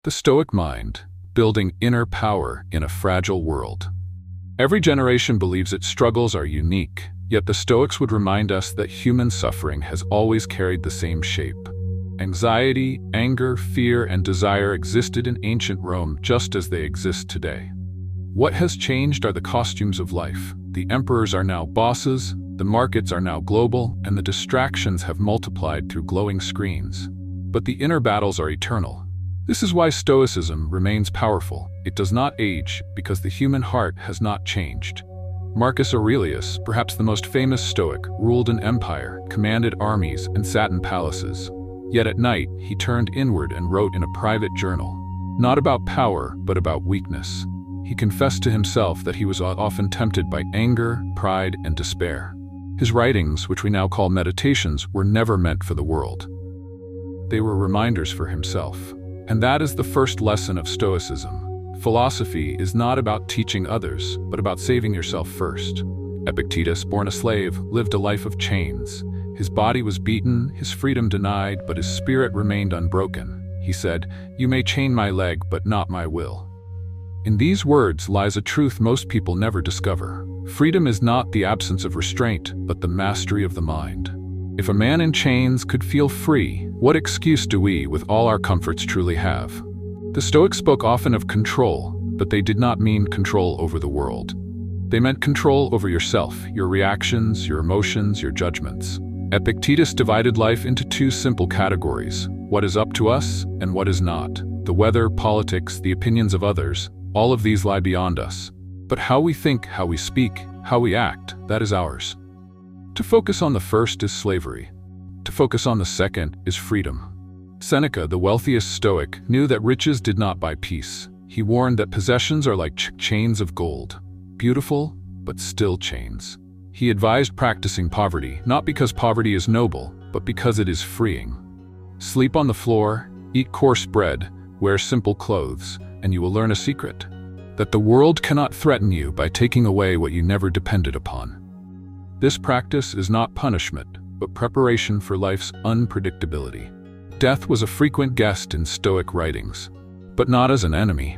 The Stoic mind, building inner power in a fragile world. Every generation believes its struggles are unique, yet the Stoics would remind us that human suffering has always carried the same shape. Anxiety, anger, fear, and desire existed in ancient Rome just as they exist today. What has changed are the costumes of life. The emperors are now bosses, the markets are now global, and the distractions have multiplied through glowing screens. But the inner battles are eternal. This is why Stoicism remains powerful. It does not age because the human heart has not changed. Marcus Aurelius, perhaps the most famous Stoic, ruled an empire, commanded armies, and sat in palaces. Yet at night, he turned inward and wrote in a private journal, not about power, but about weakness. He confessed to himself that he was often tempted by anger, pride, and despair. His writings, which we now call meditations, were never meant for the world. They were reminders for himself. And that is the first lesson of Stoicism. Philosophy is not about teaching others, but about saving yourself first. Epictetus, born a slave, lived a life of chains. His body was beaten, his freedom denied, but his spirit remained unbroken. He said, "You may chain my leg, but not my will." In these words lies a truth most people never discover. Freedom is not the absence of restraint, but the mastery of the mind. If a man in chains could feel free, what excuse do we, with all our comforts, truly have? The Stoics spoke often of control, but they did not mean control over the world. They meant control over yourself, your reactions, your emotions, your judgments. Epictetus divided life into two simple categories: what is up to us and what is not. The weather, politics, the opinions of others, all of these lie beyond us. But how we think, how we speak, how we act, that is ours. To focus on the first is slavery. To focus on the second is freedom. Seneca, the wealthiest Stoic, knew that riches did not buy peace. He warned that possessions are like chains of gold, beautiful, but still chains. He advised practicing poverty, not because poverty is noble, but because it is freeing. Sleep on the floor, eat coarse bread, wear simple clothes, and you will learn a secret: that the world cannot threaten you by taking away what you never depended upon. This practice is not punishment, but preparation for life's unpredictability. Death was a frequent guest in Stoic writings, but not as an enemy.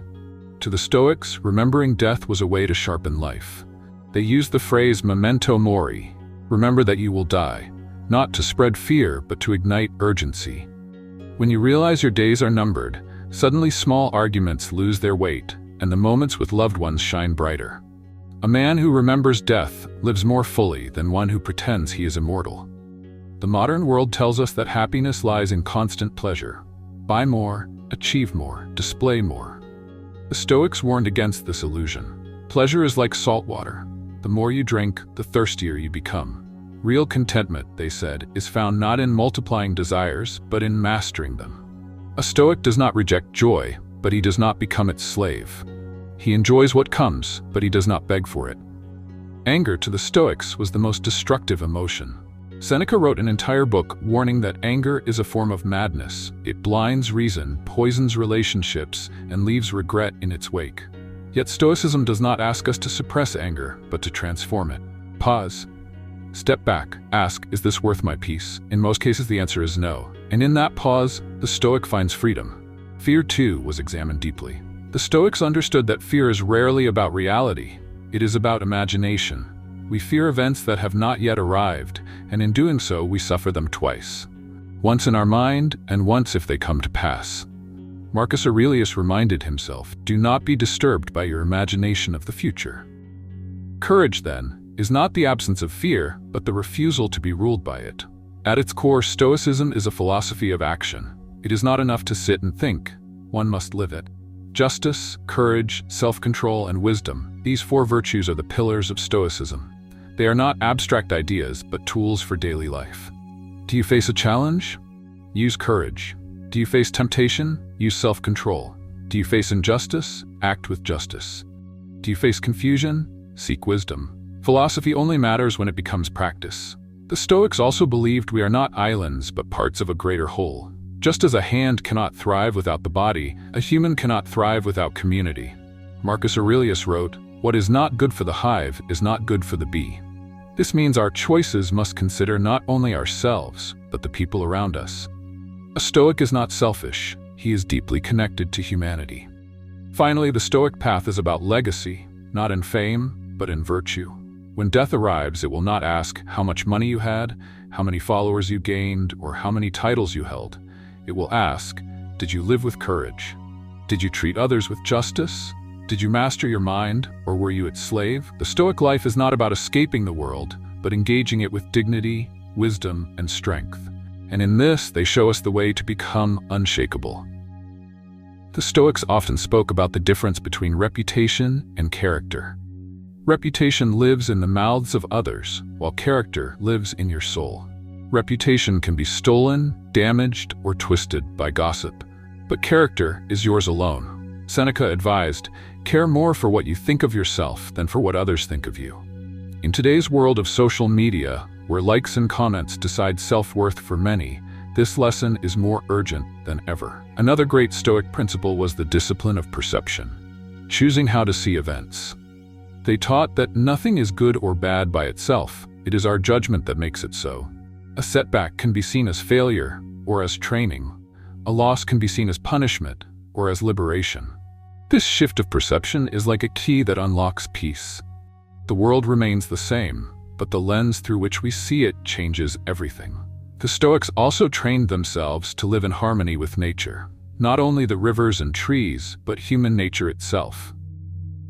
To the Stoics, remembering death was a way to sharpen life. They used the phrase memento mori, remember that you will die, not to spread fear, but to ignite urgency. When you realize your days are numbered, suddenly small arguments lose their weight, and the moments with loved ones shine brighter. A man who remembers death lives more fully than one who pretends he is immortal. The modern world tells us that happiness lies in constant pleasure. Buy more, achieve more, display more. The Stoics warned against this illusion. Pleasure is like salt water. The more you drink, the thirstier you become. Real contentment, they said, is found not in multiplying desires, but in mastering them. A Stoic does not reject joy, but he does not become its slave. He enjoys what comes, but he does not beg for it. Anger to the Stoics was the most destructive emotion. Seneca wrote an entire book warning that anger is a form of madness. It blinds reason, poisons relationships, and leaves regret in its wake. Yet Stoicism does not ask us to suppress anger, but to transform it. Pause. Step back. Ask, is this worth my peace? In most cases, the answer is no. And in that pause, the Stoic finds freedom. Fear, too, was examined deeply. The Stoics understood that fear is rarely about reality. It is about imagination. We fear events that have not yet arrived, and in doing so, we suffer them twice. Once in our mind, and once if they come to pass. Marcus Aurelius reminded himself, do not be disturbed by your imagination of the future. Courage, then, is not the absence of fear, but the refusal to be ruled by it. At its core, Stoicism is a philosophy of action. It is not enough to sit and think. One must live it. Justice, courage, self-control, and wisdom, these four virtues are the pillars of Stoicism. They are not abstract ideas, but tools for daily life. Do you face a challenge? Use courage. Do you face temptation? Use self-control. Do you face injustice? Act with justice. Do you face confusion? Seek wisdom. Philosophy only matters when it becomes practice. The Stoics also believed we are not islands, but parts of a greater whole. Just as a hand cannot thrive without the body, a human cannot thrive without community. Marcus Aurelius wrote, "What is not good for the hive is not good for the bee." This means our choices must consider not only ourselves, but the people around us. A Stoic is not selfish. he is deeply connected to humanity. Finally, the Stoic path is about legacy, not in fame, but in virtue. When death arrives, it will not ask how much money you had, how many followers you gained, or how many titles you held. It will ask, did you live with courage? Did you treat others with justice? Did you master your mind, or were you its slave? The Stoic life is not about escaping the world, but engaging it with dignity, wisdom, and strength. And in this, they show us the way to become unshakable. The Stoics often spoke about the difference between reputation and character. Reputation lives in the mouths of others, while character lives in your soul. Reputation can be stolen, damaged, or twisted by gossip, but character is yours alone. Seneca advised, care more for what you think of yourself than for what others think of you. In today's world of social media, where likes and comments decide self-worth for many, this lesson is more urgent than ever. Another great Stoic principle was the discipline of perception, choosing how to see events. They taught that nothing is good or bad by itself. It is our judgment that makes it so. A setback can be seen as failure or as training. A loss can be seen as punishment or as liberation. This shift of perception is like a key that unlocks peace. The world remains the same, but the lens through which we see it changes everything. The Stoics also trained themselves to live in harmony with nature, not only the rivers and trees, but human nature itself.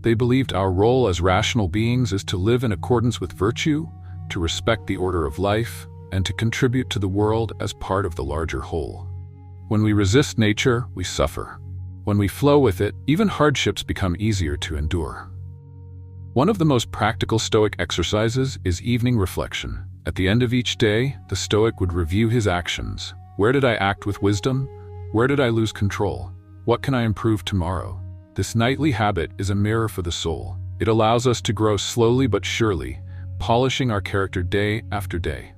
They believed our role as rational beings is to live in accordance with virtue, to respect the order of life, and to contribute to the world as part of the larger whole. When we resist nature, we suffer. When we flow with it, even hardships become easier to endure. One of the most practical Stoic exercises is evening reflection. At the end of each day, the Stoic would review his actions. Where did I act with wisdom? Where did I lose control? What can I improve tomorrow? This nightly habit is a mirror for the soul. It allows us to grow slowly but surely, polishing our character day after day.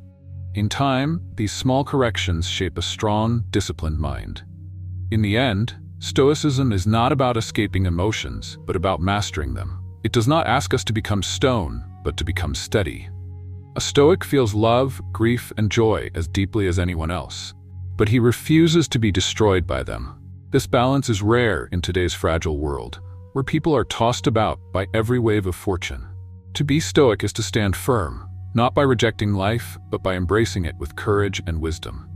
In time, these small corrections shape a strong, disciplined mind. In the end, Stoicism is not about escaping emotions, but about mastering them. It does not ask us to become stone, but to become steady. A Stoic feels love, grief, and joy as deeply as anyone else, but he refuses to be destroyed by them. This balance is rare in today's fragile world, where people are tossed about by every wave of fortune. To be Stoic is to stand firm, not by rejecting life, but by embracing it with courage and wisdom.